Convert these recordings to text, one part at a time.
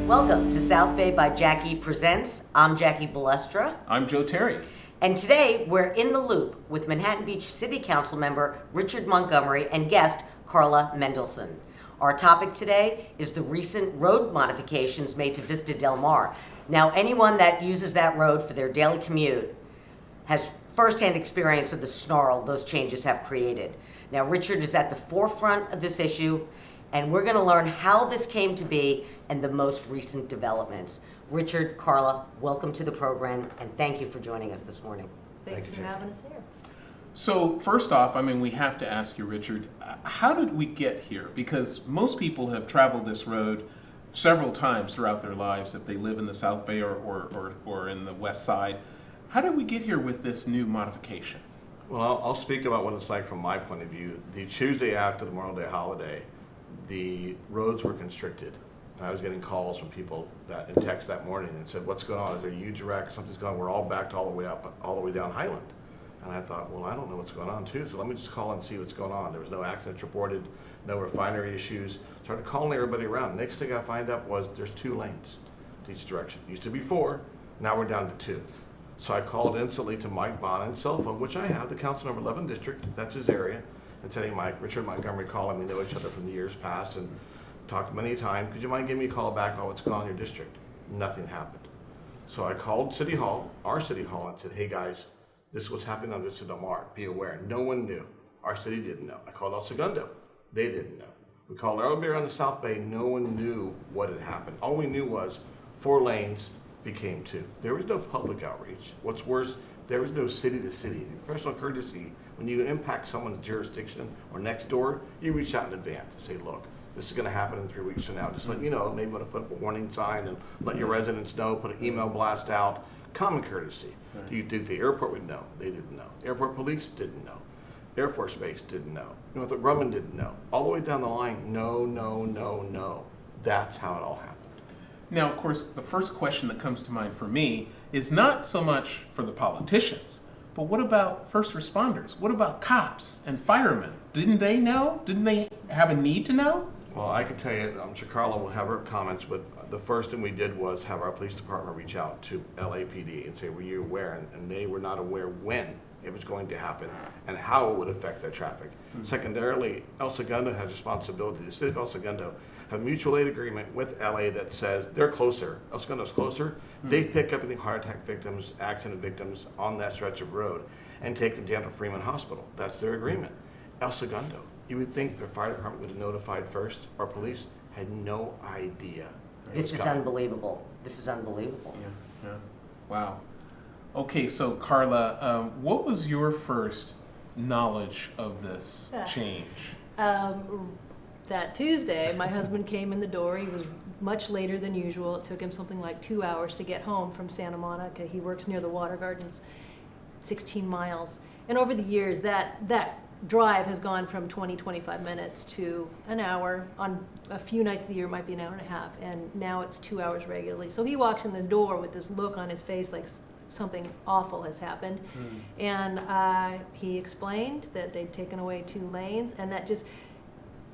Welcome to South Bay by Jackie Presents. I'm Jackie Balestra. I'm Joe Terry. And today we're in the loop with Manhattan Beach City Council member Richard Montgomery and guest Carla Mendelson. Our topic today is the recent road modifications made to Vista Del Mar. Now, anyone that uses that road for their daily commute has firsthand experience of the snarl those changes have created. Now, Richard is at the forefront of this issue, and we're going to learn how this came to be and the most recent developments. Richard, Carla, welcome to the program, and thank you for joining us this morning. Thanks for having us here. So first off, we have to ask you, Richard, how did we get here? Because most people have traveled this road several times throughout their lives if they live in the South Bay or in the West Side. How did we get here with this new modification? Well, I'll speak about what it's like from my point of view. The Tuesday after the Memorial Day holiday, the roads were constricted. And I was getting calls from people and texts that morning and said, what's going on? Is there a huge wreck? Something's going on. We're all backed all the way up, all the way down Highland. And I thought, well, I don't know what's going on too, so let me just call and see what's going on. There was no accidents reported, no refinery issues. Started calling everybody around. Next thing I find out was there's 2 lanes to each direction. Used to be 4, now we're down to 2. So I called instantly to Mike Bonnen's cell phone, which I have, the council member 11 district, that's his area, and said, hey Mike, Richard Montgomery calling, we know each other from the years past and talked many times. Could you mind giving me a call back on what's going on in your district? Nothing happened. So I called City Hall, our City Hall, and said, hey guys, this is what's happening on Vista Del Mar. Be aware. No one knew. Our city didn't know. I called El Segundo. They didn't know. We called everybody around the South Bay. No one knew what had happened. All we knew was 4 lanes became 2. There was no public outreach. What's worse, there was no city to city. Professional courtesy, when you impact someone's jurisdiction or next door, you reach out in advance and say, look, this is going to happen in 3 weeks from now. Just let you know, maybe want to put up a warning sign and let your residents know, put an email blast out. Common courtesy. Do you think the airport would know? They didn't know. Airport police didn't know. Air Force Base didn't know. Northrop Grumman didn't know. All the way down the line, no. That's how it all happened. Now, of course, the first question that comes to mind for me is not so much for the politicians, but what about first responders? What about cops and firemen? Didn't they know? Didn't they have a need to know? Well, I can tell you, I'm sure Carla will have her comments, but the first thing we did was have our police department reach out to LAPD and say, were you aware? And they were not aware when it was going to happen and how it would affect their traffic. Mm-hmm. Secondarily, El Segundo has responsibility. The city of El Segundo have a mutual aid agreement with LA that says they're closer. El Segundo's closer. Mm-hmm. They pick up any heart attack victims, accident victims on that stretch of road and take them down to Freeman Hospital. That's their agreement. El Segundo, you would think their fire department would have notified first, or police had no idea. This is unbelievable. This is unbelievable. Yeah. Wow. Okay, so Carla, what was your first knowledge of this change? That Tuesday, my husband came in the door. He was much later than usual. It took him something like 2 hours to get home from Santa Monica. He works near the Water Gardens, 16 miles. And over the years, that drive has gone from 20-25 minutes to an hour. On a few nights of the year it might be an hour and a half, and now it's 2 hours regularly. So he walks in the door with this look on his face like something awful has happened. And he explained that they'd taken away 2 lanes, and that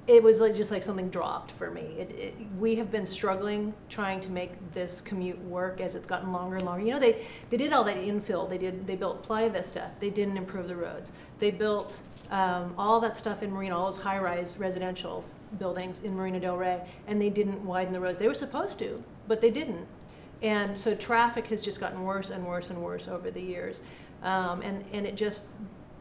it was just like something dropped for me. We have been struggling trying to make this commute work as it's gotten longer and longer. You know, they did all that infill. They built Playa Vista. They didn't improve the roads. They built all that stuff in Marina, all those high-rise residential buildings in Marina Del Rey, and they didn't widen the roads. They were supposed to, but they didn't. And so traffic has just gotten worse and worse and worse over the years. And it just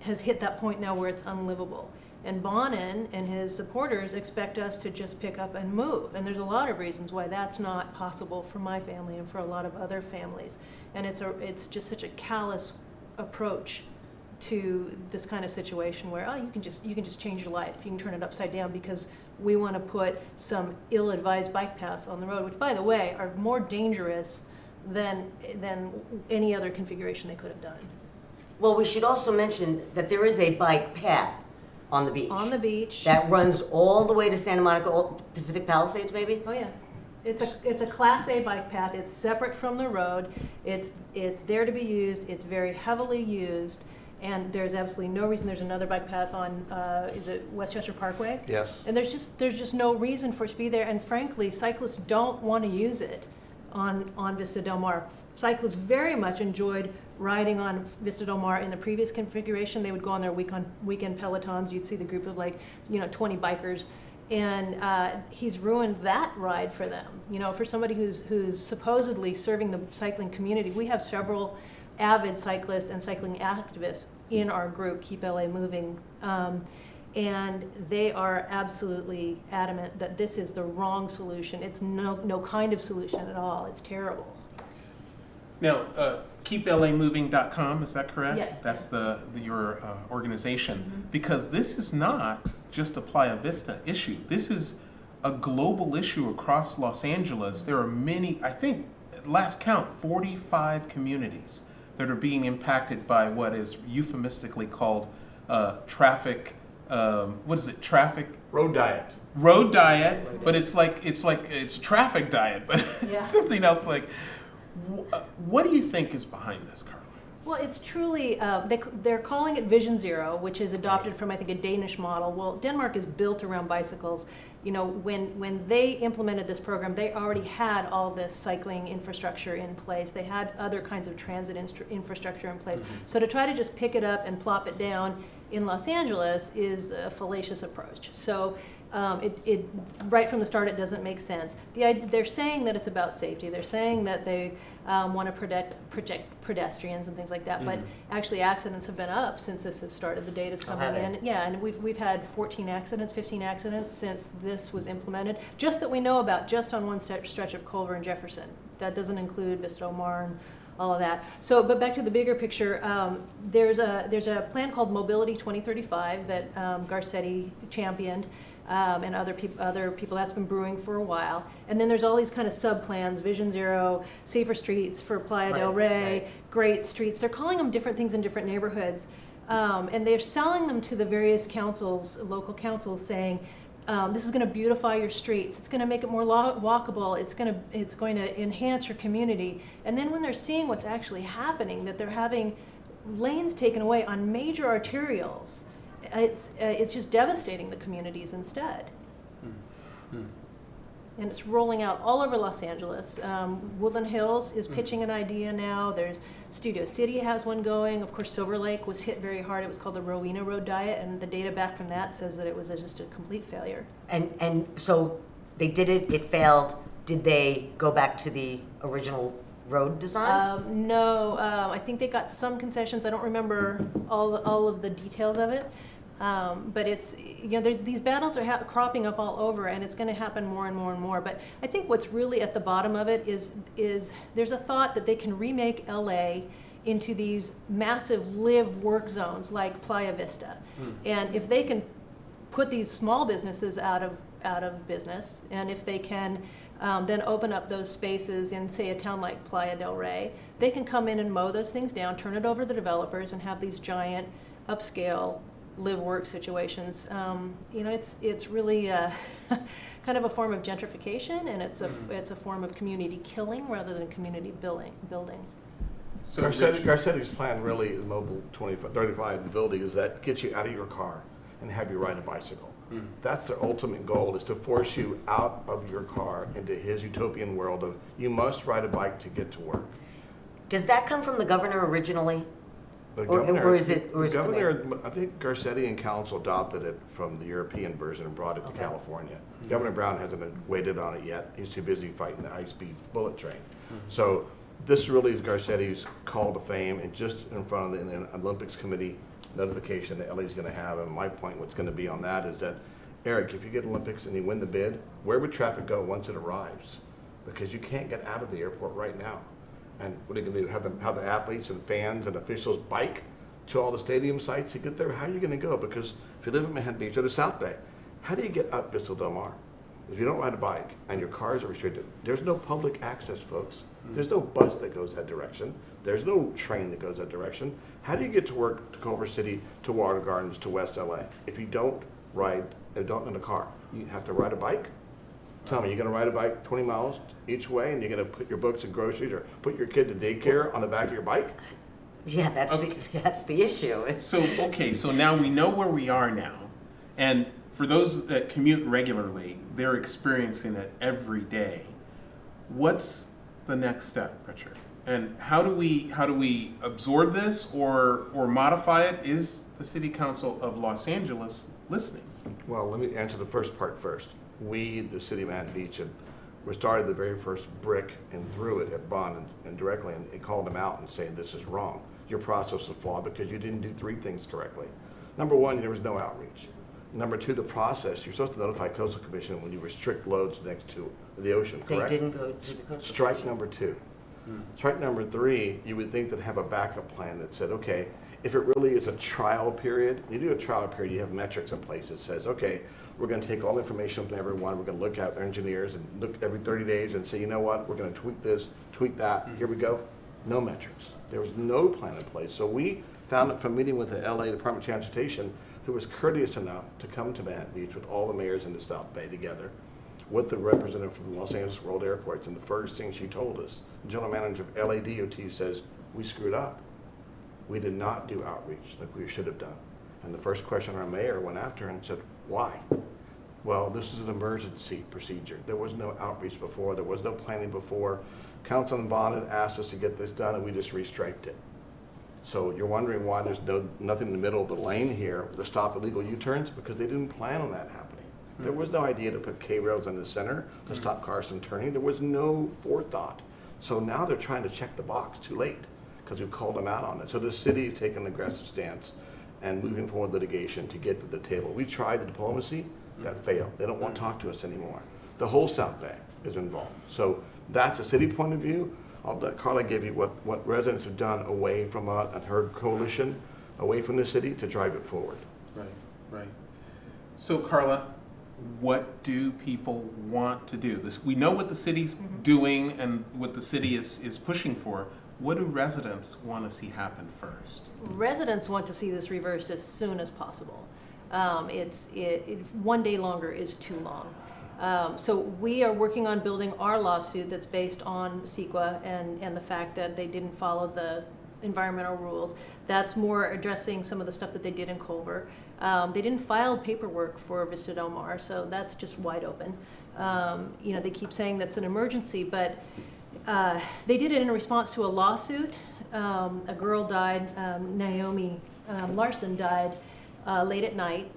has hit that point now where it's unlivable. And Bonnen and his supporters expect us to just pick up and move. And there's a lot of reasons why that's not possible for my family and for a lot of other families. And it's just such a callous approach to this kind of situation where, oh, you can just change your life. You can turn it upside down because we want to put some ill-advised bike paths on the road, which, by the way, are more dangerous than any other configuration they could have done. Well, we should also mention that there is a bike path on the beach. On the beach. That runs all the way to Santa Monica, Pacific Palisades, maybe? Oh, yeah. It's a Class A bike path. It's separate from the road. It's there to be used. It's very heavily used. And there's absolutely no reason. There's another bike path on, is it Westchester Parkway? Yes. And there's just no reason for it to be there. And frankly, cyclists don't want to use it on Vista Del Mar. Cyclists very much enjoyed riding on Vista Del Mar in the previous configuration. They would go on their weekend pelotons. You'd see the group of 20 bikers. And he's ruined that ride for them. For somebody who's supposedly serving the cycling community. We have several avid cyclists and cycling activists in our group, Keep LA Moving, and they are absolutely adamant that this is the wrong solution. It's no kind of solution at all. It's terrible. Now, keeplamoving.com, is that correct? Yes. That's your organization. Mm-hmm. Because this is not just a Playa Vista issue. This is a global issue across Los Angeles. There are many, I think, at last count, 45 communities that are being impacted by what is euphemistically called traffic, what is it, traffic? Road diet. Road diet, but it's traffic diet, but Yeah. something else like. What do you think is behind this, Carla? Well, it's truly, they're calling it Vision Zero, which is adopted from, I think, a Danish model. Well, Denmark is built around bicycles. When they implemented this program, they already had all this cycling infrastructure in place. They had other kinds of transit infrastructure in place. Mm-hmm. So to try to just pick it up and plop it down in Los Angeles is a fallacious approach. So it right from the start, it doesn't make sense. They're saying that it's about safety. They're saying that they want to protect pedestrians and things like that. But actually, accidents have been up since this has started. The data's coming have they? in. Yeah, and we've had 14 accidents, 15 accidents since this was implemented. Just that we know about, just on one stretch of Culver and Jefferson. That doesn't include Vista Del Mar and all of that. So, but back to the bigger picture, there's a plan called Mobility 2035 that Garcetti championed. And other people, that's been brewing for a while. And then there's all these kind of sub-plans, Vision Zero, Safer Streets for Playa del Rey, Right. Great Streets. They're calling them different things in different neighborhoods. And they're selling them to the various councils, local councils, saying, this is going to beautify your streets. It's going to make it more walkable. It's going to enhance your community. And then when they're seeing what's actually happening, that they're having lanes taken away on major arterials, it's just devastating the communities instead. And it's rolling out all over Los Angeles. Woodland Hills is pitching an idea now. There's Studio City has one going. Of course, Silver Lake was hit very hard. It was called the Rowena Road Diet, and the data back from that says that it was just a complete failure. And so they did it, it failed. Did they go back to the original road design? No, I think they got some concessions. I don't remember all of the details of it. But it's, there's these battles are cropping up all over, and it's going to happen more and more and more. But I think what's really at the bottom of it is there's a thought that they can remake LA into these massive live-work zones like Playa Vista. And if they can put these small businesses out of business, and if they can then open up those spaces in, say, a town like Playa del Rey, they can come in and mow those things down, turn it over to the developers, and have these giant upscale live-work situations. It's really kind of a form of gentrification, and it's a form of community killing rather than community building. So Garcetti's plan really is Mobile 2035, the building, is that gets you out of your car and have you ride a bicycle. That's their ultimate goal, is to force you out of your car into his utopian world of you must ride a bike to get to work. Does that come from the governor originally? The Or governor, is it- or is it the governor, I think Garcetti and council adopted it from the European version and brought it to Okay. California. Governor Brown hasn't waited on it yet. He's too busy fighting the high-speed bullet train. So this really is Garcetti's call to fame, and just in front of the Olympics Committee notification that LA's going to have. And my point, what's going to be on that is that, Eric, if you get Olympics and you win the bid, where would traffic go once it arrives? Because you can't get out of the airport right now. And what are you going to do? Have the athletes and fans and officials bike to all the stadium sites to get there? How are you going to go? Because if you live in Manhattan Beach or the South Bay, how do you get up Vista Del Mar? If you don't ride a bike and your cars are restricted, there's no public access, folks. There's no bus that goes that direction. There's no train that goes that direction. How do you get to work, to Culver City, to Water Gardens, to West LA? If you don't in a car, you have to ride a bike? Tell me, you're going to ride a bike 20 miles each way, and you're going to put your books and groceries or put your kid to daycare on the back of your bike? Yeah, Okay. that's the issue. So, okay, so now we know where we are now. And for those that commute regularly, they're experiencing it every day. What's the next step, Richard? And how do we absorb this or modify it? Is the City Council of Los Angeles listening? Well, let me answer the first part first. We, the city of Manhattan Beach, we started the very first brick and threw it at Bond and directly and called them out and saying, this is wrong. Your process is flawed because you didn't do three things correctly. Number one, there was no outreach. Number two, the process, you're supposed to notify Coastal Commission when you restrict loads next to the ocean, correct? They didn't go to the coastal Strike commission. number two. Strike number three, you would think that have a backup plan that said, okay, if it really is a trial period, you do a trial period, you have metrics in place that says, okay, we're going to take all the information from everyone, we're going to look at our engineers and look every 30 days and say, you know what, we're going to tweak this, tweak that, here we go. No metrics. There was no plan in place. So we found it from meeting with the LA Department of Transportation, who was courteous enough to come to Manhattan Beach with all the mayors in the South Bay together, with the representative from Los Angeles World Airports, and the first thing she told us, the general manager of LA DOT says, we screwed up. We did not do outreach like we should have done. And the first question our mayor went after and said, why? Well, this is an emergency procedure. There was no outreach before. There was no planning before. Councilman Bond had asked us to get this done, and we just restriped it. So you're wondering why there's nothing in the middle of the lane here to stop illegal U-turns? Because they didn't plan on that happening. There was no idea to put K-rails in the center to stop cars from turning. There was no forethought. So now they're trying to check the box too late because we've called them out on it. So the city is taking an aggressive stance and moving forward litigation to get to the table. We tried the diplomacy, that failed. They don't want to talk to us anymore. The whole South Bay is involved. So that's a city point of view. I'll let Carla give you what residents have done away from her coalition, away from the city to drive it forward. Right, right. So Carla, what do people want to do? We know what the city's doing and what the city is pushing for. What do residents want to see happen first? Residents want to see this reversed as soon as possible. One day longer is too long. So we are working on building our lawsuit that's based on CEQA and the fact that they didn't follow the environmental rules. That's more addressing some of the stuff that they did in Culver. They didn't file paperwork for Vista Del Mar, so that's just wide open. They keep saying that's an emergency, but they did it in response to a lawsuit. A girl died, Naomi Larson died late at night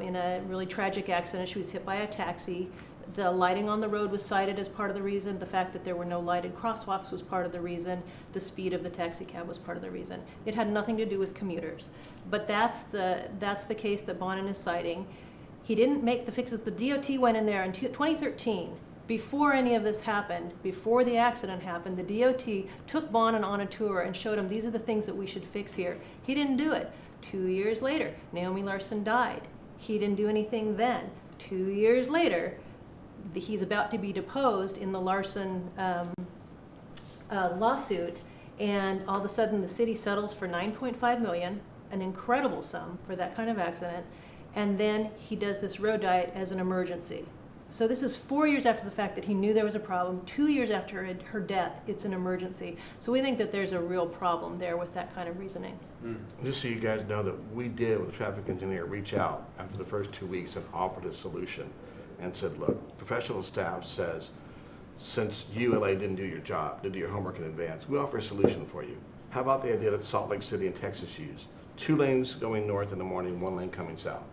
in a really tragic accident. She was hit by a taxi. The lighting on the road was cited as part of the reason. The fact that there were no lighted crosswalks was part of the reason. The speed of the taxi cab was part of the reason. It had nothing to do with commuters. But that's the case that Bonin is citing. He didn't make the fixes. The DOT went in there in 2013. Before any of this happened, before the accident happened, the DOT took Bonin on a tour and showed him these are the things that we should fix here. He didn't do it. 2 years later, Naomi Larson died. He didn't do anything then. 2 years later, he's about to be deposed in the Larson lawsuit, and all of a sudden the city settles for $9.5 million, an incredible sum for that kind of accident, and then he does this road diet as an emergency. So this is 4 years after the fact that he knew there was a problem. 2 years after her death, it's an emergency. So we think that there's a real problem there with that kind of reasoning. Just so you guys know that we did, with the traffic engineer, reach out after the first 2 weeks and offered a solution and said, look, professional staff says, since you, LA, didn't do your job, didn't do your homework in advance, we offer a solution for you. How about the idea that Salt Lake City and Texas use? 2 lanes going north in the morning, 1 lane coming south.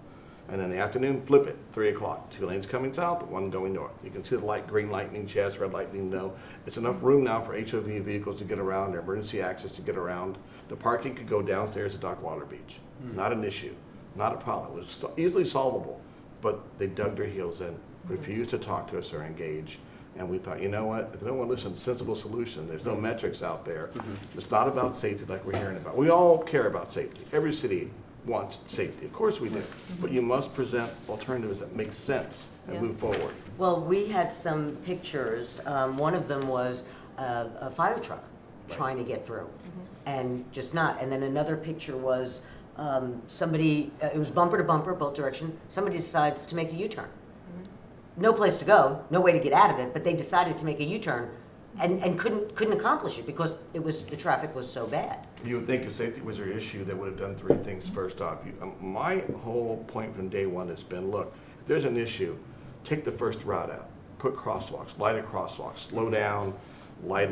And in the afternoon, flip it, 3 o'clock. 2 lanes coming south, 1 going north. You can see the light, green lightning, yes, red lightning, no. It's enough room now for HOV vehicles to get around, emergency access to get around. The parking could go downstairs at Dockwater Beach. Not an issue, not a problem. It was easily solvable, but they dug their heels in, refused to talk to us or engage. And we thought, you know what, if they don't want to listen, sensible solution. There's no metrics out there. It's not about safety like we're hearing about. We all care about safety. Every city wants safety. Of course we do. But you must present alternatives that make sense and move forward. Well, we had some pictures. One of them was a fire truck trying to get through and just not. And then another picture was somebody, it was bumper to bumper, both direction. Somebody decides to make a U-turn. No place to go, no way to get out of it, but they decided to make a U-turn and couldn't accomplish it because the traffic was so bad. You would think if safety was your issue, they would have done three things. First off, my whole point from day one has been, look, if there's an issue, take the first route out, put crosswalks, lighted crosswalks, slow down, light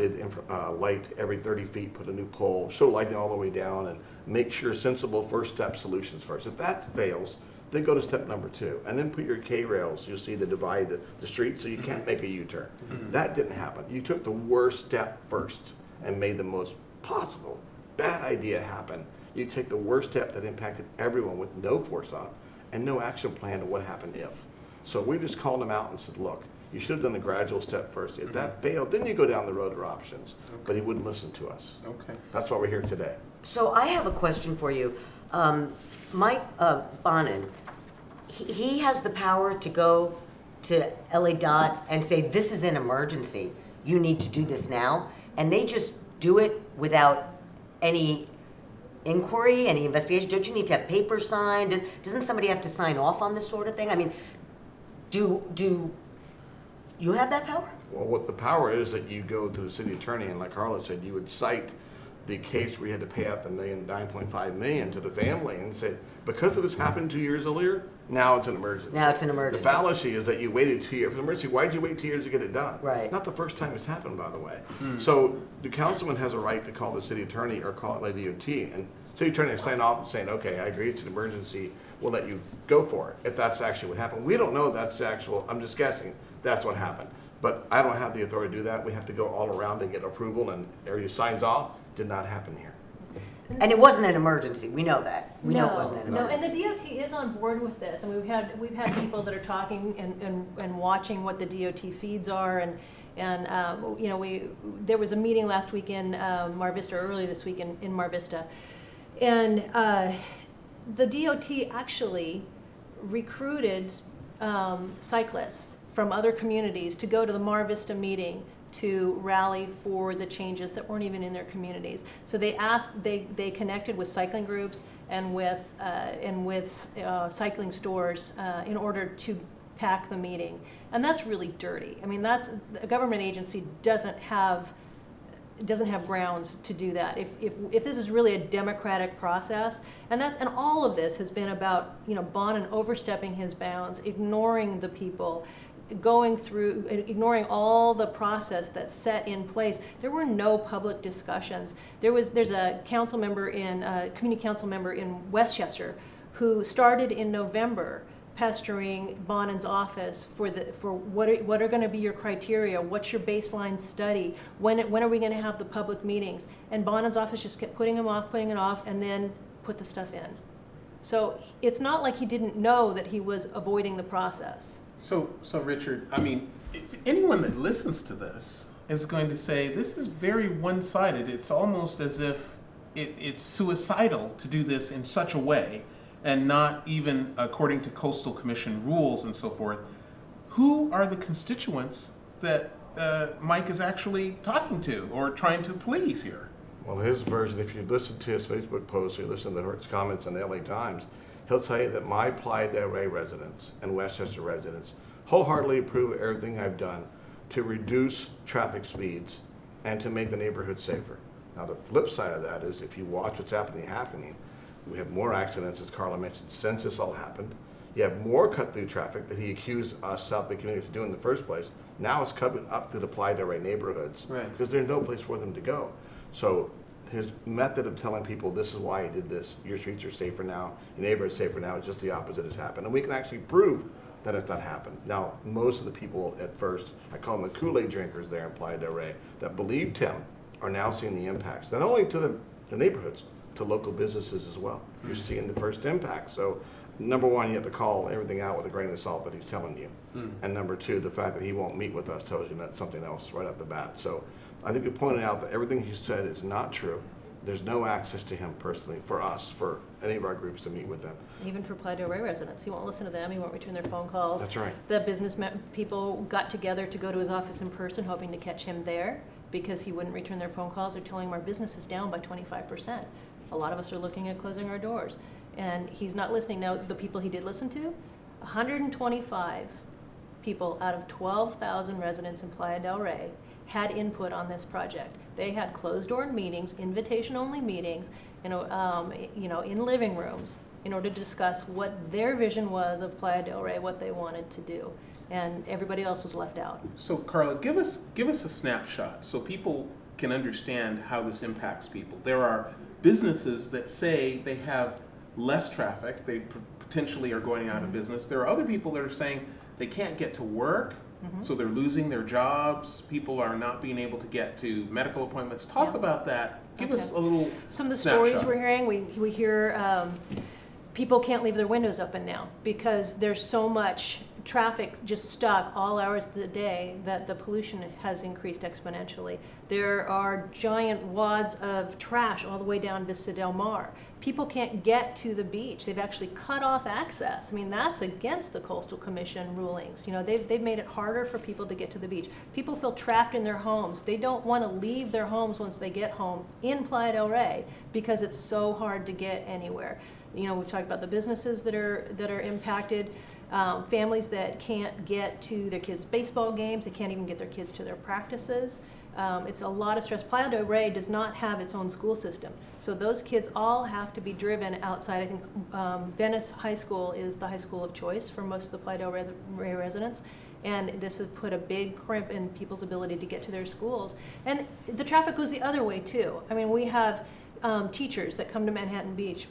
every 30 feet, put a new pole, show lighting all the way down, and make sure sensible first step solutions first. If that fails, then go to step number 2, and then put your K-rails. You'll see the divide the street so you can't make a U-turn. That didn't happen. You took the worst step first and made the most possible bad idea happen. You take the worst step that impacted everyone with no forethought and no action plan to what happened if. So we just called him out and said, look, you should have done the gradual step first. If that failed, then you go down the road of options. But he wouldn't listen to us. Okay. That's why we're here today. So I have a question for you. Mike Bonin, he has the power to go to LA Dot and say, this is an emergency. You need to do this now. And they just do it without any inquiry, any investigation. Don't you need to have papers signed? Doesn't somebody have to sign off on this sort of thing? I mean, do you have that power? Well, what the power is that you go to the city attorney, and like Carla said, you would cite the case where you had to pay out the $9.5 million to the family and say, because of this happened 2 years earlier, now it's an emergency. Now it's an emergency. The fallacy is that you waited 2 years for the emergency. Why did you wait 2 years to get it done? Right. Not the first time it's happened, by the way. So the councilman has a right to call the city attorney or call LADOT, and city attorney is signing off and saying, okay, I agree, it's an emergency. We'll let you go for it if that's actually what happened. We don't know that's actual. I'm just guessing that's what happened. But I don't have the authority to do that. We have to go all around and get approval, and everybody signs off. Did not happen here. And it wasn't an emergency. We know that. We know it wasn't an No, emergency. and the DOT is on board with this, and we've had people that are talking and watching what the DOT feeds are, and you know, there was a meeting last week in Mar Vista, early this week in Mar Vista, and the DOT actually recruited cyclists from other communities to go to the Mar Vista meeting to rally for the changes that weren't even in their communities. So they connected with cycling groups and with cycling stores in order to pack the meeting. And that's really dirty. I mean, that's a government agency doesn't have grounds to do that. If this is really a democratic process, and all of this has been about, you know, Bonin overstepping his bounds, ignoring the people, ignoring all the process that's set in place. There were no public discussions. There's a council member community council member in Westchester who started in November pestering Bonin's office for what are going to be your criteria, what's your baseline study, when are we going to have the public meetings, and Bonin's office just kept putting it off, and then put the stuff in. So it's not like he didn't know that he was avoiding the process. So Richard, I mean, if anyone that listens to this is going to say this is very one-sided. It's almost as if it's suicidal to do this in such a way, and not even according to Coastal Commission rules and so forth. Who are the constituents that Mike is actually talking to or trying to please here? Well, his version, if you listen to his Facebook post or you listen to his comments in the LA Times, he'll tell you that my Playa del Rey residents and Westchester residents wholeheartedly approve of everything I've done to reduce traffic speeds and to make the neighborhood safer. Now, the flip side of that is if you watch what's happening, we have more accidents, as Carla mentioned, since this all happened. You have more cut-through traffic that he accused us South Bay community of doing in the first place. Now it's coming up to the Playa del Rey neighborhoods because there's no place for them to go. So his method of telling people this is why he did this, your streets are safer now, your neighborhood's safer now, is just the opposite has happened. And we can actually prove that it's not happened. Now, most of the people at first, I call them the Kool-Aid drinkers there in Playa del Rey, that believed him are now seeing the impacts, not only to the neighborhoods, to local businesses as well. You're seeing the first impact. So number one, you have to call everything out with a grain of salt that he's telling you. And number two, the fact that he won't meet with us tells you that's something else right off the bat. So I think you pointed out that everything he said is not true. There's no access to him personally for us, for any of our groups to meet with them. Even for Playa del Rey residents. He won't listen to them, he won't return their phone calls. That's right. The business people got together to go to his office in person, hoping to catch him there, because he wouldn't return their phone calls. They're telling him our business is down by 25%. A lot of us are looking at closing our doors. And he's not listening. Now, the people he did listen to, 125 people out of 12,000 residents in Playa del Rey had input on this project. They had closed-door meetings, invitation-only meetings, in living rooms, in order to discuss what their vision was of Playa del Rey, what they wanted to do, and everybody else was left out. So Carla, give us a snapshot so people can understand how this impacts people. There are businesses that say they have less traffic, they potentially are going out of business. There are other people that are saying they can't get to work, so they're losing their jobs. People are not being able to get to medical appointments. Talk about that. Give us a little Some of the snapshot. stories we're hearing, we hear people can't leave their windows open now because there's so much traffic just stuck all hours of the day that the pollution has increased exponentially. There are giant wads of trash all the way down Vista del Mar. People can't get to the beach. They've actually cut off access. I mean, that's against the Coastal Commission rulings. They've made it harder for people to get to the beach. People feel trapped in their homes. They don't want to leave their homes once they get home in Playa del Rey because it's so hard to get anywhere. We've talked about the businesses that are impacted. Families that can't get to their kids' baseball games, they can't even get their kids to their practices. It's a lot of stress. Playa del Rey does not have its own school system, so those kids all have to be driven outside. I think Venice High School is the high school of choice for most of the Playa del Rey residents, and this has put a big crimp in people's ability to get to their schools. And the traffic goes the other way too. I mean, we have teachers that come to Manhattan Beach.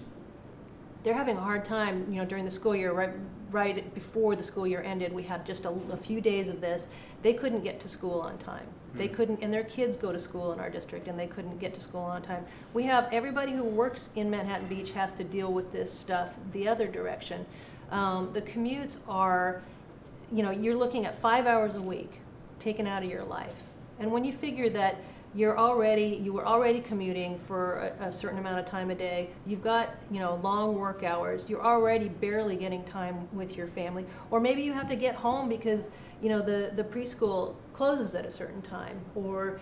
They're having a hard time, during the school year, right before the school year ended. We had just a few days of this. They couldn't get to school on time. They couldn't, and their kids go to school in our district, and they couldn't get to school on time. We have everybody who works in Manhattan Beach has to deal with this stuff the other direction. The commutes are, you're looking at 5 hours a week taken out of your life. And when you figure that you were already commuting for a certain amount of time a day, you've got long work hours, you're already barely getting time with your family, or maybe you have to get home because the preschool closes at a certain time, or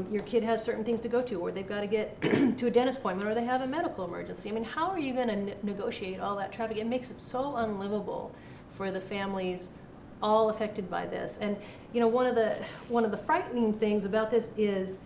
your kid has certain things to go to, or they've got to get to a dentist appointment, or they have a medical emergency. I mean, how are you going to negotiate all that traffic? It makes it so unlivable for the families all affected by this. And one of the frightening things about this is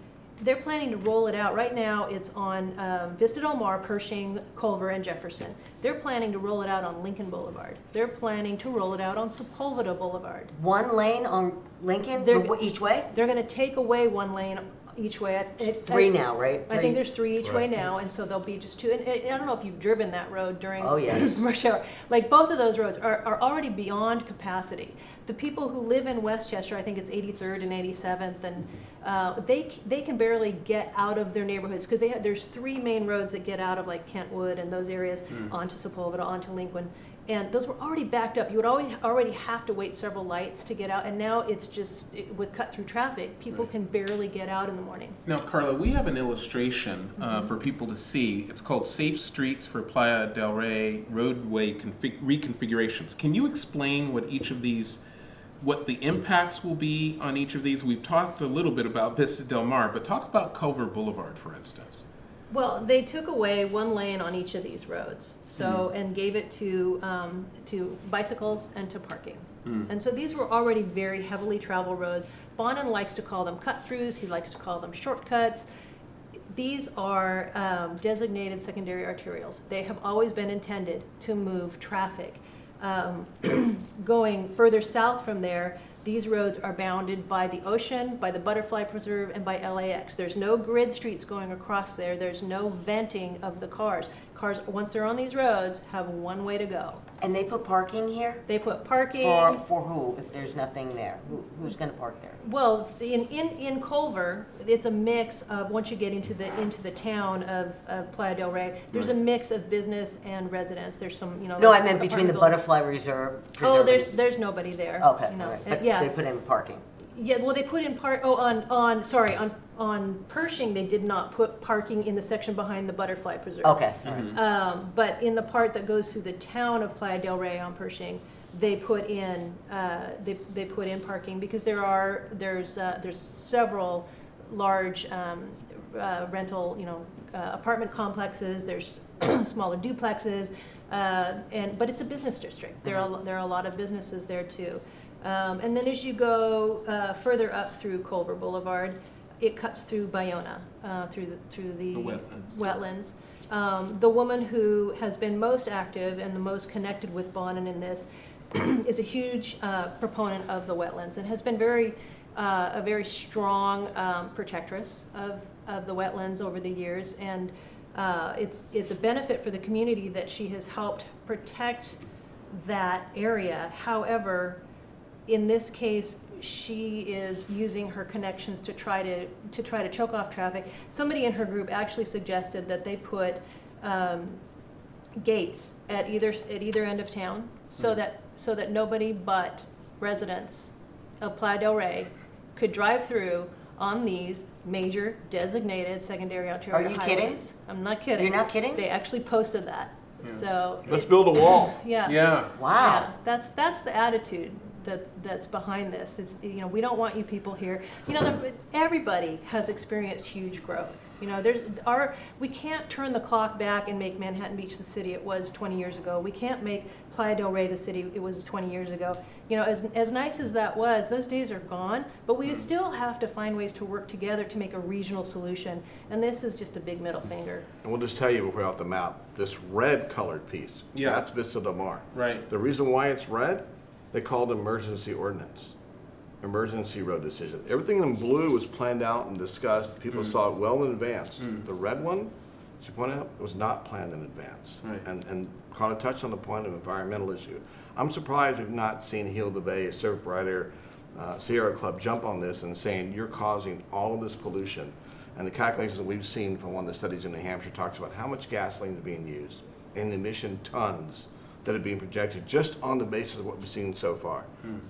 they're planning to roll it out. Right now it's on Vista del Mar, Pershing, Culver, and Jefferson. They're planning to roll it out on Lincoln Boulevard. They're planning to roll it out on Sepulveda Boulevard. One lane on Lincoln each way? They're going to take away one lane each way. Three now, right? I think there's three each way now, and so there'll be just two. And I don't know if you've driven that road during rush hour. Like, both of those roads are already beyond capacity. The people who live in Westchester, I think it's 83rd and 87th, and they can barely get out of their neighborhoods because there's three main roads that get out of like Kentwood and those areas onto Sepulveda, onto Lincoln. And those were already backed up. You would already have to wait several lights to get out, and now it's just, with cut-through traffic, people can barely get out in the morning. Now, Carla, we have an illustration for people to see. It's called Safe Streets for Playa del Rey Roadway Reconfigurations. Can you explain what the impacts will be on each of these? We've talked a little bit about Vista del Mar, but talk about Culver Boulevard, for instance. Well, they took away one lane on each of these roads, and gave it to bicycles and to parking. And so these were already very heavily traveled roads. Bonin likes to call them cut-throughs. He likes to call them shortcuts. These are designated secondary arterials. They have always been intended to move traffic. Going further south from there, these roads are bounded by the ocean, by the Butterfly Preserve, and by LAX. There's no grid streets going across there. There's no venting of the cars. Cars, once they're on these roads, have one way to go. And they put parking here? They put parking. For who, if there's nothing there? Who's going to park there? Well, in Culver, it's a mix of, once you get into the town of Playa del Rey, there's a mix of business and residents. There's some, No, I meant between the Butterfly Preserve. Oh, there's nobody there. Okay, all right. But they put in parking. Yeah, well, they put in on Pershing, they did not put parking in the section behind the Butterfly Preserve. Okay, all right. But in the part that goes through the town of Playa del Rey on Pershing, they put in parking because there's several large rental apartment complexes. There's smaller duplexes, but it's a business district. There are a lot of businesses there too. And then as you go further up through Culver Boulevard, it cuts through Bayona, through the wetlands. The woman who has been most active and the most connected with Bonin in this is a huge proponent of the wetlands and has been a very strong protectress of the wetlands over the years. And it's a benefit for the community that she has helped protect that area. However, in this case, she is using her connections to try to choke off traffic. Somebody in her group actually suggested that they put gates at either end of town, so that nobody but residents of Playa del Rey could drive through on these major designated secondary arterial highways. Are you kidding? I'm not kidding. You're not kidding? They actually posted that. Yeah. So Let's build a wall. yeah. Yeah. Wow. Yeah, that's the attitude that's behind this. It's, we don't want you people here. Everybody has experienced huge growth. We can't turn the clock back and make Manhattan Beach the city it was 20 years ago. We can't make Playa del Rey the city it was 20 years ago. As nice as that was, those days are gone, but we still have to find ways to work together to make a regional solution. And this is just a big middle finger. And we'll just tell you before we're off the map, this red colored piece, Yeah. that's Vista Del Mar. Right. The reason why it's red, they called emergency ordinance, emergency road decision. Everything in blue was planned out and discussed. People saw it well in advance. The red one, as you pointed out, was not planned in advance. Right. And Carla touched on the point of environmental issue. I'm surprised we've not seen Heal the Bay, Surf Rider, Sierra Club jump on this and saying you're causing all of this pollution. And the calculations that we've seen from one of the studies in New Hampshire talks about how much gasoline is being used and emission tons that are being projected just on the basis of what we've seen so far.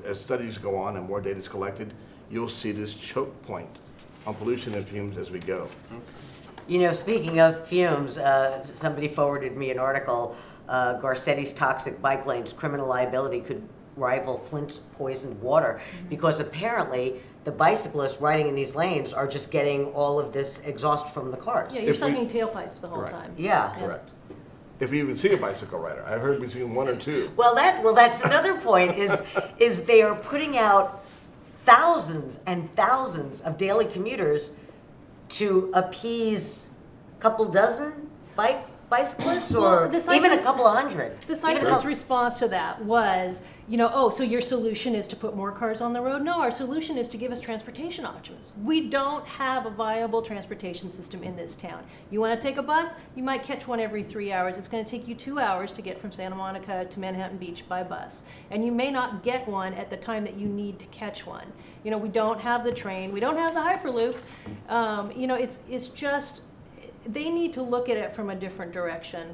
As studies go on and more data is collected, you'll see this choke point on pollution and fumes as we go. Speaking of fumes, somebody forwarded me an article, Garcetti's toxic bike lanes, criminal liability could rival Flint's poisoned water, because apparently the bicyclists riding in these lanes are just getting all of this exhaust from the cars. Yeah, you're If we- sucking tailpipes the whole Correct. time. Yeah. Correct. If you even see a bicycle rider, I've heard between one or two. Well, that's another point is they are putting out thousands and thousands of daily commuters to appease a couple dozen bicyclists, or Well, the even a cyclists- couple of hundred. The cyclist's response to that was, so your solution is to put more cars on the road? No, our solution is to give us transportation options. We don't have a viable transportation system in this town. You want to take a bus? You might catch one every 3 hours. It's going to take you 2 hours to get from Santa Monica to Manhattan Beach by bus. And you may not get one at the time that you need to catch one. We don't have the train. We don't have the Hyperloop. It's just, they need to look at it from a different direction.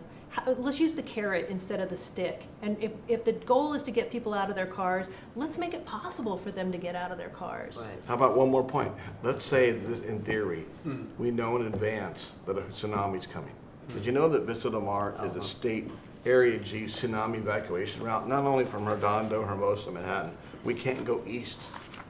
Let's use the carrot instead of the stick. And if the goal is to get people out of their cars, let's make it possible for them to get out of their cars. Right. How about one more point? Let's say this, in theory, we know in advance that a tsunami's coming. Did you know that Vista Del Mar is a state Area G tsunami evacuation route, not only from Redondo, Hermosa, Manhattan? We can't go east.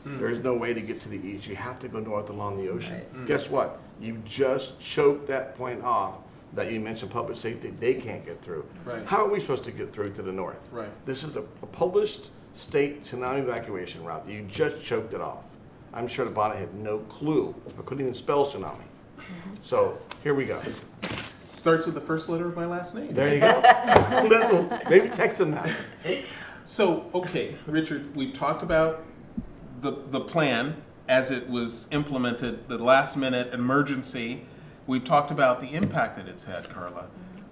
There is no way to get to the east. You have to go north along the ocean. Guess what? You just choked that point off that you mentioned, public safety. They can't get through. Right. How are we supposed to get through to the north? Right. This is a published state tsunami evacuation route. You just choked it off. I'm sure the body had no clue, or couldn't even spell tsunami. So here we go. Starts with the first letter of my last name. There you go. Maybe text them that. So, okay, Richard, we've talked about the plan as it was implemented, the last minute emergency. We've talked about the impact that it's had, Carla.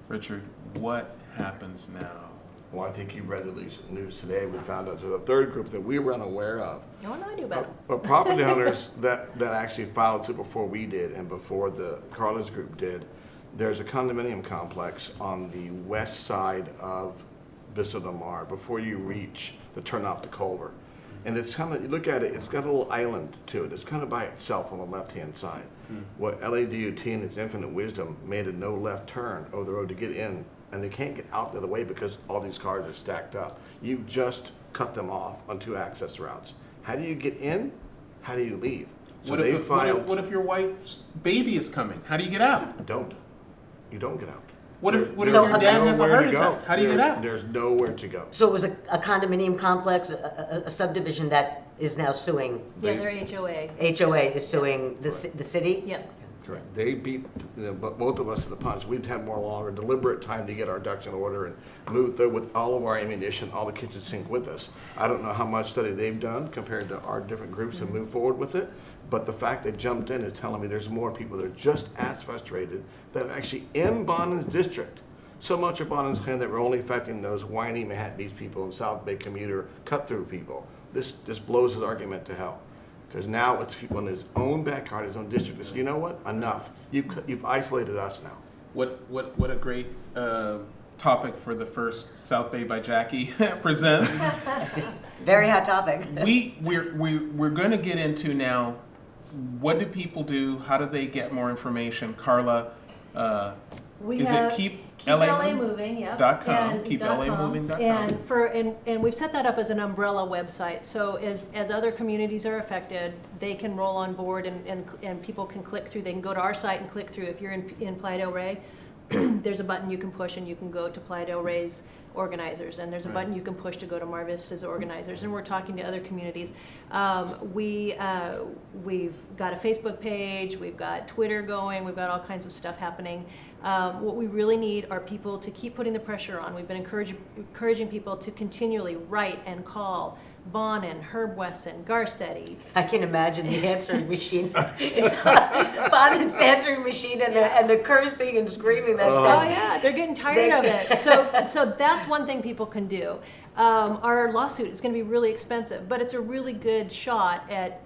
Richard, what happens now? Well, I think you read the news today. We found out there's a third group that we were unaware of. No one I knew about it. But property owners that actually filed suit before we did and before the Carla's group did, there's a condominium complex on the west side of Vista Del Mar before you reach the turnoff to Culver. And it's kind of, you look at it, it's got a little island to it. It's kind of by itself on the left-hand side. What LADUT in its infinite wisdom made a no left turn over the road to get in, and they can't get out the other way because all these cars are stacked up. You just cut them off on 2 access routes. How do you get in? How do you leave? So What if your wife's baby is coming? How do you get out? You don't get out. What if So your a- dad has a Nowhere heart to go. attack? How do you get out? There's nowhere to go. So it was a condominium complex, a subdivision that is now suing, Yeah, they're HOA. HOA is suing the city? Yep. Correct. They beat both of us to the punch. We've had more longer deliberate time to get our ducks in order and move through with all of our ammunition, all the kitchen sink with us. I don't know how much study they've done compared to our different groups and moved forward with it, but the fact they jumped in is telling me there's more people that are just as frustrated that are actually in Bonan's district. So much of Bonan's claim that we're only affecting those whiny Manhattan Beach people and South Bay commuter cut-through people. This blows his argument to hell. Because now it's people in his own backyard, his own district. They say, you know what? Enough. You've isolated us now. What a great topic for the first South Bay by Jackie presents. Very hot topic. We're going to get into now. What do people do? How do they get more information? Carla, We is have it Keep LA Moving, yeah. .com, and keeplamoving.com. And we've set that up as an umbrella website. So as other communities are affected, they can roll on board and people can click through. They can go to our site and click through. If you're in Playa del Rey, there's a button you can push and you can go to Playa del Rey's organizers, and there's a button you can push to go to Mar Vista's organizers, and we're talking to other communities. We've got a Facebook page, we've got Twitter going, we've got all kinds of stuff happening. What we really need are people to keep putting the pressure on. We've been encouraging people to continually write and call Bonin, Herb Wesson, Garcetti. I can imagine the answering machine. Bonin's answering machine and the cursing and screaming. Oh yeah, they're getting tired of it. So that's one thing people can do. Our lawsuit is going to be really expensive, but it's a really good shot at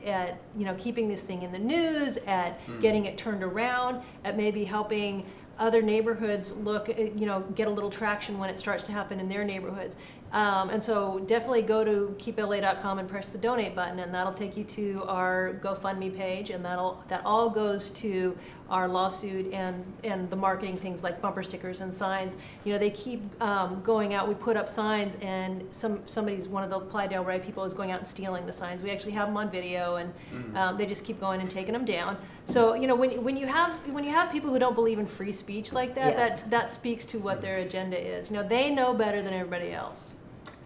keeping this thing in the news, at getting it turned around, at maybe helping other neighborhoods get a little traction when it starts to happen in their neighborhoods. And so definitely go to keepla.com and press the donate button, and that'll take you to our GoFundMe page, and that all goes to our lawsuit and the marketing things like bumper stickers and signs. They keep going out. We put up signs, and one of the Playa del Rey people is going out and stealing the signs. We actually have them on video, and they just keep going and taking them down. So when you have people who don't believe in free speech like that, Yes. that speaks to what their agenda is. They know better than everybody else.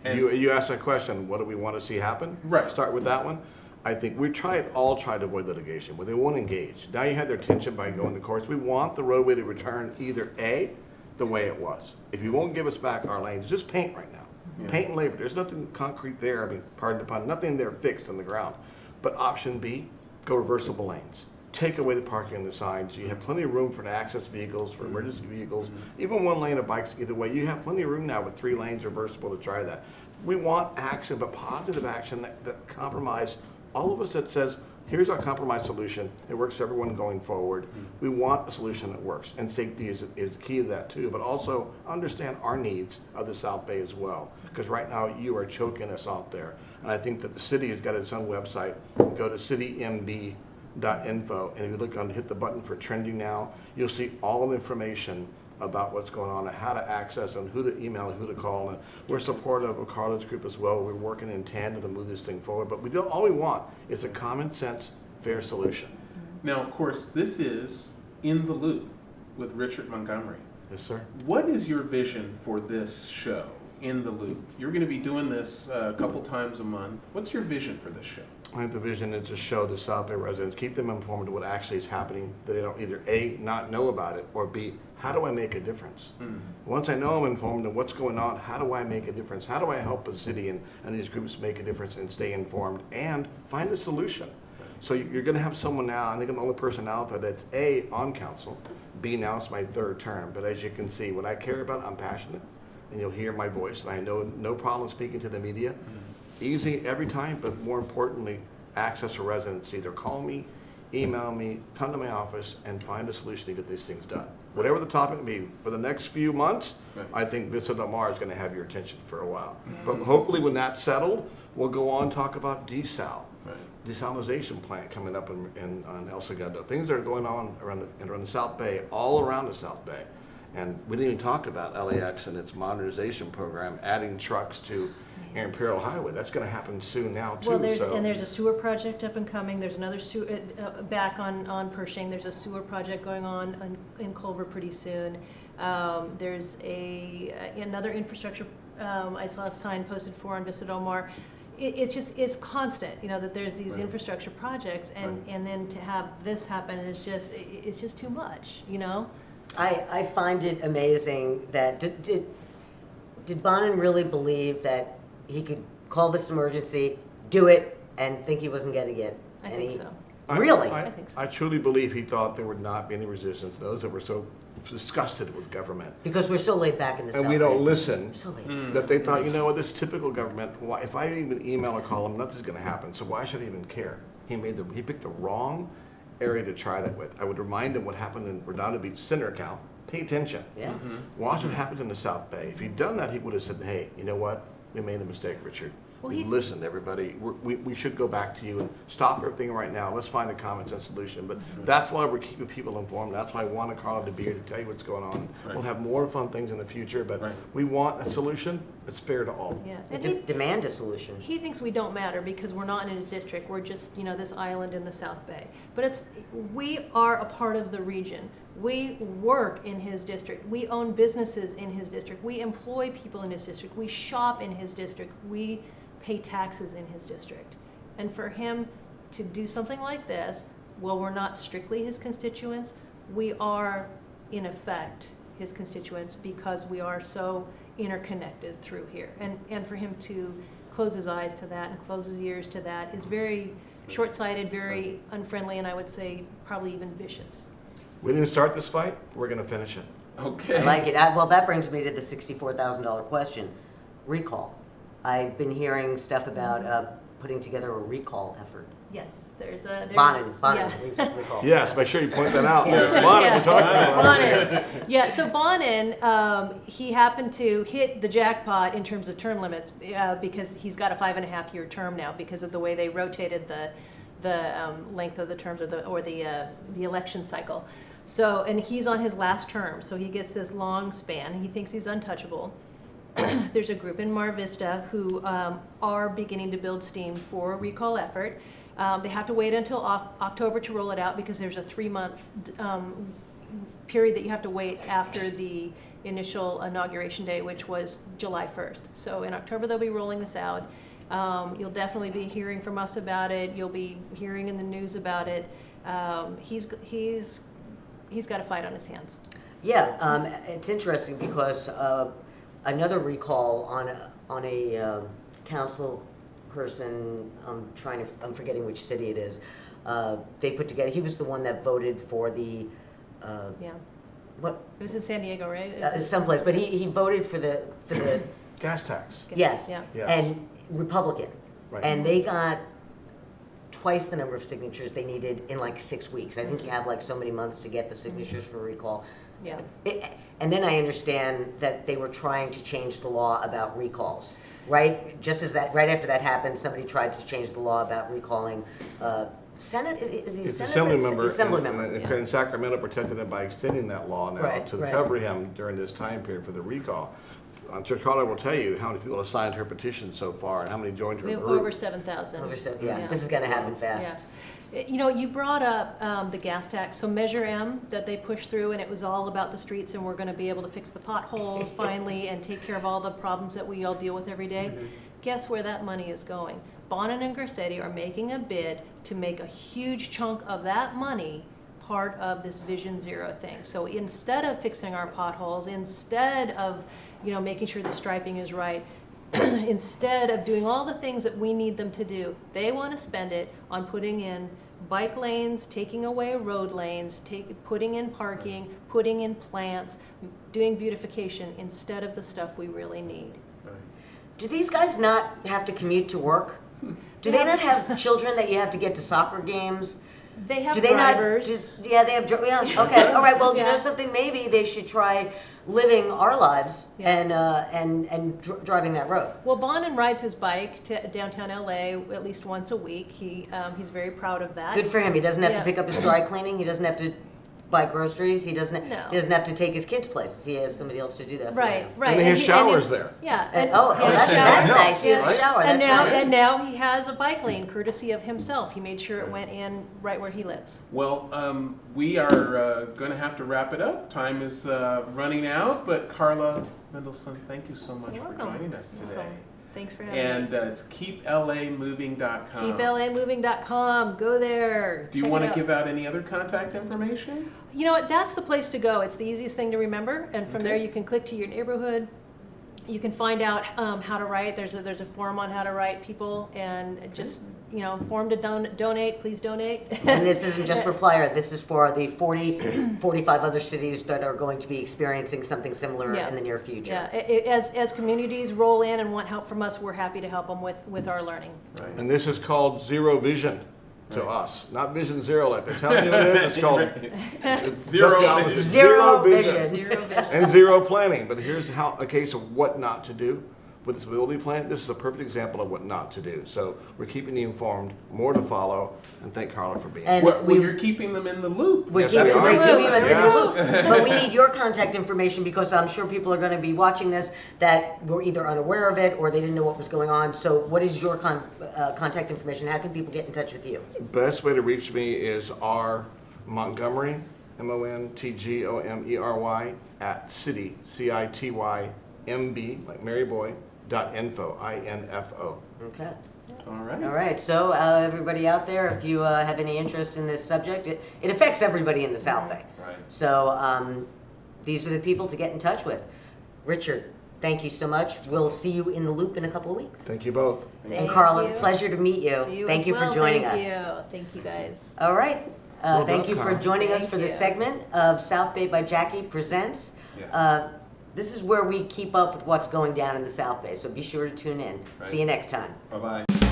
And- You asked that question, what do we want to see happen? Right. Start with that one. I think we all try to avoid litigation, but they won't engage. Now you have their attention by going to courts. We want the roadway to return either A, the way it was. If you won't give us back our lanes, just paint right now. Yeah. Paint and labor. There's nothing concrete there. I mean, pardon the pun, nothing there fixed on the ground. But option B, go reversible lanes. Take away the parking on the signs. You have plenty of room for the access vehicles, for emergency vehicles, even one lane of bikes either way. You have plenty of room now with 3 lanes reversible to try that. We want action, but positive action that compromise all of us, that says, here's our compromise solution. It works for everyone going forward. We want a solution that works, and safety is key to that too, but also understand our needs of the South Bay as well, because right now you are choking us out there. And I think that the city has got its own website. Go to citymb.info, and if you look on, hit the button for trending now, you'll see all the information about what's going on and how to access and who to email and who to call. And we're supportive of Carla's group as well. We're working in tandem to move this thing forward. But all we want is a common sense, fair solution. Now, of course, this is In the Loop with Richard Montgomery. Yes, sir. What is your vision for this show, In the Loop? You're going to be doing this a couple times a month. What's your vision for this show? I think the vision is to show the South Bay residents, keep them informed of what actually is happening, that they don't either A, not know about it, or B, how do I make a difference? Once I know I'm informed of what's going on, how do I make a difference? How do I help the city and these groups make a difference and stay informed and find a solution? So you're going to have someone now, I think I'm the only person out there that's A, on council, B, now it's my 3rd term, but as you can see, what I care about, I'm passionate, and you'll hear my voice, and I know no problem speaking to the media. Easy every time, but more importantly, access for residents. Either call me, email me, come to my office, and find a solution to get these things done. Whatever the topic may be, for the next few months, I think Vista Del Mar is going to have your attention for a while. But hopefully when that's settled, we'll go on and talk about desalinization plant coming up on El Segundo. Things that are going on around the South Bay, all around the South Bay. And we didn't even talk about LAX and its modernization program, adding trucks to Imperial Highway. That's going to happen soon now too. Well, so. there's a sewer project up and coming. There's another sewer back on Pershing. There's a sewer project going on in Culver pretty soon. There's another infrastructure. I saw a sign posted for on Vista Del Mar. It's constant, that there's these infrastructure projects, and then to have this happen is just too much, I find it amazing that did Bonin really believe that he could call this emergency, do it, and think he wasn't getting it? I think so. Really? I think so. I truly believe he thought there would not be any resistance. Those that were so disgusted with government. Because we're so laid back in the South. And we don't listen. So laid. That they thought, this typical government, why, if I even email or call him, nothing's going to happen, so why should I even care? He picked the wrong area to try that with. I would remind him what happened in Redondo Beach Center account. Pay attention. Yeah. Watch what happens in the South Bay. If he'd done that, he would have said, hey, you know what? We made a mistake, Richard. Well, We listened, everybody. We should go back to you and stop everything right now. Let's find a common sense solution. But that's why we're keeping people informed. That's why I want Carla to be here to tell you what's going on. Right. We'll have more fun things in the future, but Right. we want a solution that's fair to all. Yeah. They And demand a solution. he thinks we don't matter because we're not in his district. We're just, this island in the South Bay. But we are a part of the region. We work in his district. We own businesses in his district. We employ people in his district. We shop in his district. We pay taxes in his district. And for him to do something like this, while we're not strictly his constituents, we are, in effect, his constituents because we are so interconnected through here. And for him to close his eyes to that and close his ears to that is very short-sighted, very unfriendly, and I would say probably even vicious. We didn't start this fight. We're going to finish it. Okay. I like it. Well, that brings me to the $64,000 question. Recall. I've been hearing stuff about putting together a recall effort. Yes, there's Bonin, yeah. recall. Yes, make sure you point that out. Yes. Yes, Bonin, we're talking about. Bonin. Yeah, so Bonin, he happened to hit the jackpot in terms of term limits because he's got a 5.5-year term now because of the way they rotated the length of the terms or the election cycle. So, and he's on his last term, so he gets this long span. He thinks he's untouchable. There's a group in Mar Vista who are beginning to build steam for a recall effort. They have to wait until October to roll it out because there's a 3-month period that you have to wait after the initial inauguration day, which was July 1st. So in October they'll be rolling this out. You'll definitely be hearing from us about it. You'll be hearing in the news about it. He's got a fight on his hands. Yeah, it's interesting because another recall on a council person, I'm forgetting which city it is, they put together, he was the one that voted for the, Yeah, what, it was in San Diego, right? someplace, but he voted for the Gas tax. yes, Yeah. Yes. and Republican. Right. And they got twice the number of signatures they needed in like 6 weeks. I think you have like so many months to get the signatures for recall. Yeah. And then I understand that they were trying to change the law about recalls, right? Just as that, right after that happened, somebody tried to change the law about recalling Senate. Is he It's Senate? assembly member. Assembly and- member. and Sacramento protected it by extending that law now Right, to right. cover him during this time period for the recall. I'm sure Carla will tell you how many people have signed her petition so far and how many joined her We have group. over 7,000. Yeah, this is going to happen fast. Yeah. You brought up the gas tax, so Measure M that they pushed through, and it was all about the streets, and we're going to be able to fix the potholes finally and take care of all the problems that we all deal with every day. Guess where that money is going? Bonin and Garcetti are making a bid to make a huge chunk of that money part of this Vision Zero thing. So instead of fixing our potholes, instead of making sure the striping is right, instead of doing all the things that we need them to do, they want to spend it on putting in bike lanes, taking away road lanes, putting in parking, putting in plants, doing beautification instead of the stuff we really need. Do these guys not have to commute to work? Do they not have children that you have to get to soccer games? They have Do they drivers. not? Yeah, they have. Yeah. Okay. All right. Well, you know Yeah. something. Maybe they should try living our lives Yeah. and driving that road. Well, Bonin rides his bike to downtown LA at least once a week. He's very proud of that. Good for him. He doesn't have to Yeah. pick up his dry cleaning. He doesn't have to buy groceries. He doesn't have to take his kids places. He has somebody else to do that for Right, him. right. And they have he- showers he- there. Yeah. And, oh, he has that's showers. nice. He has a Right? shower. And That's now, nice. and now he has a bike lane courtesy of himself. He made sure it went in right where he lives. Well, we are going to have to wrap it up. Time is running out, but Carla Mendelson, thank you so much You're for welcome. joining us today. Welcome. Thanks for having And me. it's keeplamoving.com. KeepLAmoving.com. Go there. Do you Check want it to out. give out any other contact information? You know what? That's the place to go. It's the easiest thing to remember, and from Okay. there you can click to your neighborhood. You can find out how to write. There's a forum on how to write people, and just form to donate. Please donate. And this isn't just for Plyer. This is for the 45 other cities that are going to be experiencing something similar Yeah. in the near future. Yeah. As communities roll in and want help from us, we're happy to help them with our learning. Right. And this is called Zero Vision to us, not Vision Zero like they're telling you it is. It's called it's Zero just the opposite. vision. Zero vision. Zero vision. And zero planning. But here's a case of what not to do with this mobility plan. This is a perfect example of what not to do. So we're keeping you informed, more to follow, and thank Carla for being And here. Well, you're keeping them in the loop. We're Yes, keeping, that's we're right. keeping us in the Yes. loop. But we need your contact information because I'm sure people are going to be watching this that were either unaware of it or they didn't know what was going on. So what is your contact information? How can people get in touch with you? Best way to reach me is R Montgomery, Montgomery @city, CITYMB, like Mary Boy, .info, INFO. Okay. All right. All right. So everybody out there, if you have any interest in this subject, it affects everybody in the South Bay. Right. So these are the people to get in touch with. Richard, thank you so much. We'll see you in the loop in a couple of weeks. Thank you both. And Thank Carla, you. pleasure to meet you. Thank as you for well. joining Thank us. Thank you, guys. All right. Well Thank done, you for Carla. joining us Thank for this you. segment of South Bay by Jackie Presents. Yes. This is where we keep up with what's going down in the South Bay, so be sure to tune in. See you next time. Bye-bye.